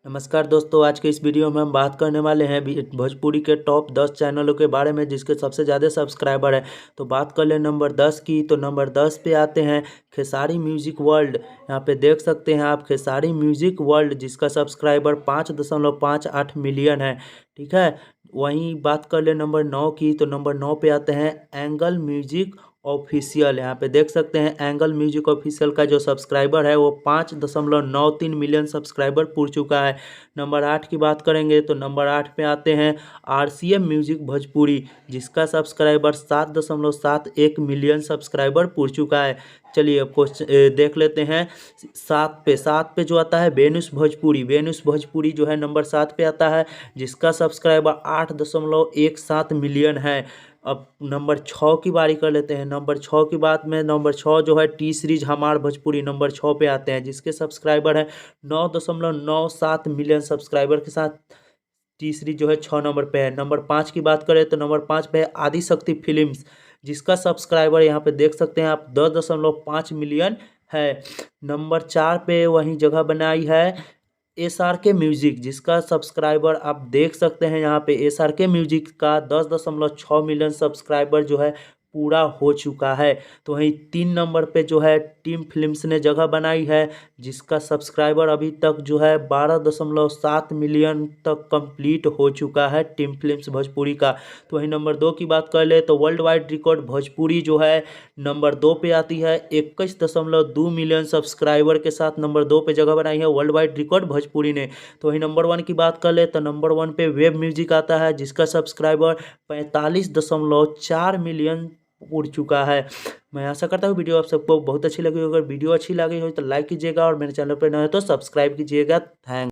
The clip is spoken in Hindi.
नमस्कार दोस्तों, आज के इस वीडियो में हम बात करने वाले हैं भोजपुरी के टॉप 10 चैनलों के बारे में जिसके सबसे ज़्यादा सब्सक्राइबर है। तो बात कर ले नंबर 10 की, तो नंबर 10 पे आते हैं खेसारी म्यूजिक वर्ल्ड। यहाँ पे देख सकते हैं आप खेसारी म्यूजिक वर्ल्ड, जिसका सब्सक्राइबर 5.58 मिलियन है। ठीक है। वहीं बात कर ले नंबर 9 की, तो नंबर 9 पे आते हैं एंगल म्यूजिक ऑफिशियल। यहाँ पे देख सकते हैं एंगल म्यूजिक ऑफिशियल का जो सब्सक्राइबर है वो 5.93 मिलियन सब्सक्राइबर पूर चुका है। नंबर 8 की बात करेंगे तो नंबर 8 पे आते हैं RCM म्यूजिक भोजपुरी, जिसका सब्सक्राइबर 7.71 मिलियन सब्सक्राइबर पूर चुका है। चलिए अब क्वेश्चन देख लेते हैं। 7 पे जो आता है वेनुस भोजपुरी। वेनुस भोजपुरी जो है नंबर 7 पे आता है, जिसका सब्सक्राइबर 8.17 मिलियन है। अब नंबर 6 की बारी कर लेते हैं। नंबर 6 की बात में नंबर 6 जो है टी सीरीज हमार भोजपुरी नंबर 6 पे आते हैं, जिसके सब्सक्राइबर है 9.97 मिलियन सब्सक्राइबर के साथ टी सीरीज जो है 6 नंबर पे है। नंबर 5 की बात करें तो नंबर 5 पे है आदिशक्ति फिल्म्स, जिसका सब्सक्राइबर यहाँ पे देख सकते हैं आप 10.5 मिलियन है। नंबर 4 पे वहीं जगह बनाई है SRK म्यूजिक, जिसका सब्सक्राइबर आप देख सकते हैं यहाँ पे SRK म्यूजिक का 10.6 मिलियन सब्सक्राइबर जो है पूरा हो चुका है। तो वहीं 3 नंबर पे जो है टीम फिल्म्स ने जगह बनाई है, जिसका सब्सक्राइबर अभी तक जो है 12.7 मिलियन तक कंप्लीट हो चुका है टीम फिल्म्स भोजपुरी का। तो वहीं नंबर 2 की बात कर ले तो वर्ल्ड वाइड रिकॉर्ड भोजपुरी जो है नंबर 2 पे आती है 21.2 मिलियन सब्सक्राइबर के साथ नंबर 2 पे जगह बनाई है वर्ल्ड वाइड रिकॉर्ड भोजपुरी ने। तो वहीं नंबर 1 की बात कर ले तो नंबर 1 पे वेब म्यूजिक आता है, जिसका सब्सक्राइबर 45.4 मिलियन उड़ चुका है। मैं आशा करता हूँ वीडियो आप सबको बहुत अच्छी लगी होगी। अगर वीडियो अच्छी लगी हो तो लाइक कीजिएगा और मेरे चैनल पर नए हो तो सब्सक्राइब कीजिएगा। थैंक